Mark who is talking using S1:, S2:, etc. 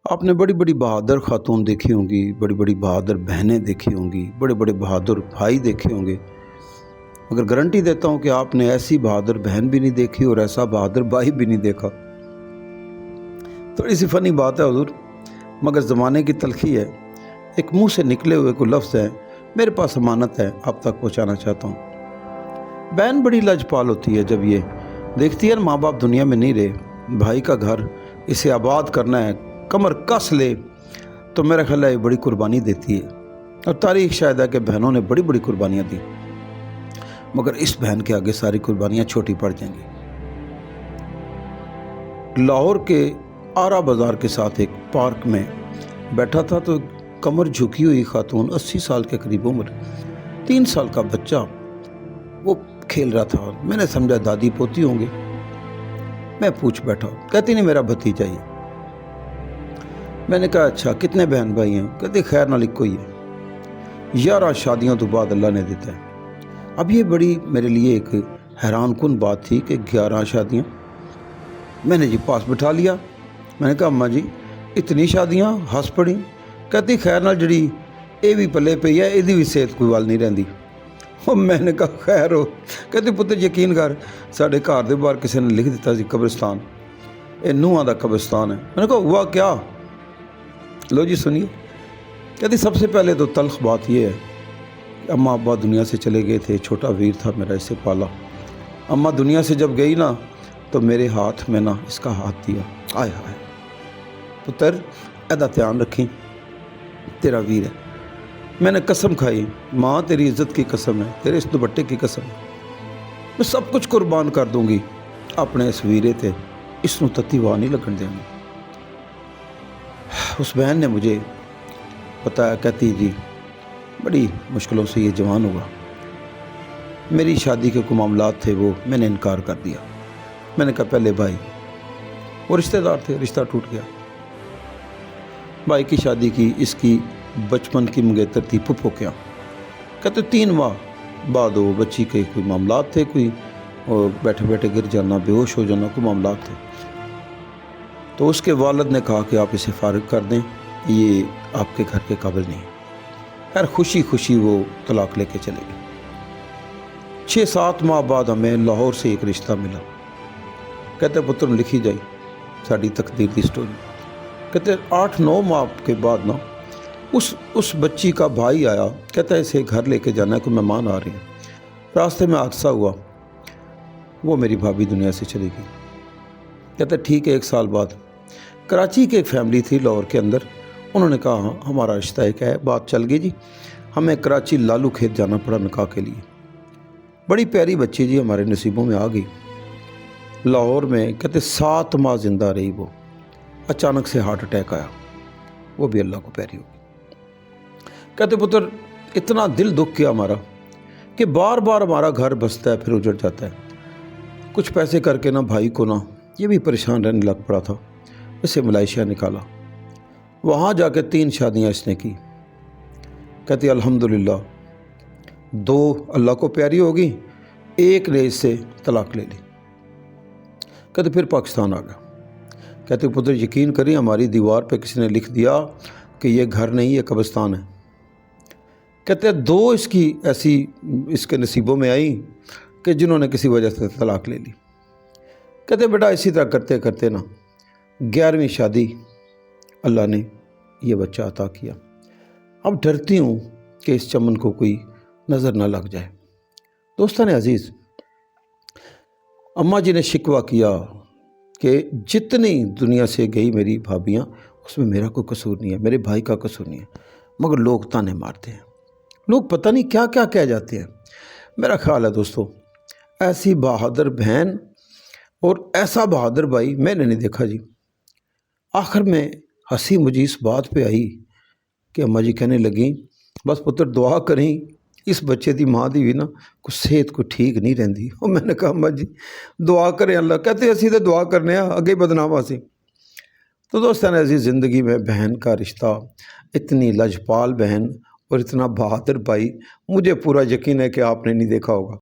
S1: آپ نے بڑی بڑی بہادر خاتون دیکھی ہوں گی، بڑی بڑی بہادر بہنیں دیکھی ہوں گی، بڑے بڑے بہادر بھائی دیکھے ہوں گے، مگر گارنٹی دیتا ہوں کہ آپ نے ایسی بہادر بہن بھی نہیں دیکھی اور ایسا بہادر بھائی بھی نہیں دیکھا۔ تھوڑی سی فنی بات ہے حضور، مگر زمانے کی تلخی ہے۔ ایک منہ سے نکلے ہوئے کوئی لفظ ہے، میرے پاس امانت ہے، آپ تک پہنچانا چاہتا ہوں۔ بہن بڑی لاجپال ہوتی ہے جب یہ دیکھتی ہے ماں باپ دنیا میں نہیں رہے، بھائی کا گھر اسے آباد کرنا ہے، کمر کس لے، تو میرا خیال ہے یہ بڑی قربانی دیتی ہے۔ اور تاریخ شاید ہے کہ بہنوں نے بڑی بڑی قربانیاں دی، مگر اس بہن کے آگے ساری قربانیاں چھوٹی پڑ جائیں گی۔ لاہور کے آرا بازار کے ساتھ ایک پارک میں بیٹھا تھا تو کمر جھکی ہوئی خاتون، 80 سال کے قریب عمر، 3 سال کا بچہ وہ کھیل رہا تھا۔ میں نے سمجھا دادی پوتی ہوں گے، میں پوچھ بیٹھا، کہتی نہیں میرا بھتیجا ہی ہے۔ میں نے کہا اچھا کتنے بہن بھائی ہیں؟ کہتے خیر نہ لکھ کوئی ہے، 11 شادیوں تو بعد اللہ نے دیتا ہے۔ اب یہ بڑی میرے لیے ایک حیران کن بات تھی کہ 11 شادیاں۔ میں نے جی پاس بٹھا لیا، میں نے کہا اماں جی اتنی شادیاں؟ ہنس پڑی، کہتی خیر نال جڑی یہ بھی پلے پئی ہے، یہ بھی صحت کوئی وال نہیں رہندی۔ اور میں نے کہا خیر ہو، کہتی پتر یقین کر ساڈے گھر دے باہر کسی نے لکھ دیتا سی قبرستان، یہ نوحاں دا قبرستان ہے۔ میں نے کہا ہوا کیا؟ لو جی سنیے۔ کہتی سب سے پہلے تو تلخ بات یہ ہے کہ اماں ابا دنیا سے چلے گئے تھے، چھوٹا ویر تھا میرا، اسے پالا۔ اماں دنیا سے جب گئی نا تو میرے ہاتھ میں نا اس کا ہاتھ دیا، آئے ہائے پتر ایدا دھیان رکھیں، تیرا ویر ہے۔ میں نے قسم کھائی، ماں تیری عزت کی قسم ہے، تیرے اس دوپٹے کی قسم ہے، میں سب کچھ قربان کر دوں گی اپنے اس ویرے تے، اس نو تتی واہ نہیں لگن دیں گی۔ اس بہن نے مجھے بتایا، کہتی جی بڑی مشکلوں سے یہ جوان ہوا، میری شادی کے کوئی معاملات تھے وہ میں نے انکار کر دیا۔ میں نے کہا پہلے بھائی، وہ رشتہ دار تھے، رشتہ ٹوٹ گیا۔ بھائی کی شادی کی، اس کی بچپن کی منگیتر تھی پھپھو کیا، کہتے 3 ماہ بعد وہ بچی کے کوئی معاملات تھے، کوئی اور بیٹھے بیٹھے گر جانا، بے ہوش ہو جانا، کوئی معاملات تھے۔ تو اس کے والد نے کہا کہ آپ اسے فارغ کر دیں، یہ آپ کے گھر کے قابل نہیں۔ خیر خوشی خوشی وہ طلاق لے کے چلے گئے۔ 6-7 ماہ بعد ہمیں لاہور سے ایک رشتہ ملا، کہتے پتر لکھی جائی ساری تقدیر دی سٹوری۔ کہتے 8-9 ماہ کے بعد نا اس بچی کا بھائی آیا، کہتا ہے اسے گھر لے کے جانا ہے، کوئی مہمان آ رہے ہیں۔ راستے میں حادثہ ہوا، وہ میری بھابھی دنیا سے چلی گئی۔ کہتا ٹھیک ہے، 1 سال بعد کراچی کی ایک فیملی تھی لاہور کے اندر، انہوں نے کہا ہاں ہمارا رشتہ ایک ہے، بات چل گئی جی، ہمیں کراچی لالو کھیت جانا پڑا نکاح کے لیے۔ بڑی پیاری بچی جی ہمارے نصیبوں میں آ گئی۔ لاہور میں کہتے 7 ماہ زندہ رہی وہ، اچانک سے ہارٹ اٹیک آیا، وہ بھی اللہ کو پیاری ہو گئی۔ کہتے پتر اتنا دل دکھ کیا ہمارا کہ بار بار ہمارا گھر بستا ہے پھر اجڑ جاتا ہے۔ کچھ پیسے کر کے نا بھائی کو نا یہ بھی پریشان رہنے لگ پڑا تھا، اسے ملائیشیا نکالا، وہاں جا کے 3 شادیاں اس نے کی۔ کہتی الحمدللہ 2 اللہ کو پیاری ہوگی، 1 نے اس سے طلاق لے لی۔ کہتے پھر پاکستان آ گیا۔ کہتے پتر یقین کریں ہماری دیوار پہ کسی نے لکھ دیا کہ یہ گھر نہیں یہ قبرستان ہے۔ کہتے 2 اس کی ایسی اس کے نصیبوں میں آئی کہ جنہوں نے کسی وجہ سے طلاق لے لی۔ کہتے بیٹا اسی طرح کرتے کرتے نا 11ویں شادی اللہ نے یہ بچہ عطا کیا۔ اب ڈرتی ہوں کہ اس چمن کو کوئی نظر نہ لگ جائے۔ دوستان عزیز، اماں جی نے شکوہ کیا کہ جتنی دنیا سے گئی میری بھابیاں اس میں میرا کوئی قصور نہیں ہے، میرے بھائی کا قصور نہیں ہے، مگر لوگ تانے مارتے ہیں، لوگ پتہ نہیں کیا کیا کہہ جاتے ہیں۔ میرا خیال ہے دوستو ایسی بہادر بہن اور ایسا بہادر بھائی میں نے نہیں دیکھا جی۔ آخر میں ہنسی مجھے اس بات پہ آئی کہ اماں جی کہنے لگیں بس پتر دعا کریں اس بچے دی ماں دی بھی نا کچھ صحت کو ٹھیک نہیں رہندی۔ اور میں نے کہا اماں جی دعا کریں اللہ، کہتے اسی تو دعا کرنے ہیں اگے بدنام آسی۔ تو دوستان عزیز، زندگی میں بہن کا رشتہ، اتنی لاجپال بہن اور اتنا بہادر بھائی، مجھے پورا یقین ہے کہ آپ نے نہیں دیکھا ہوگا۔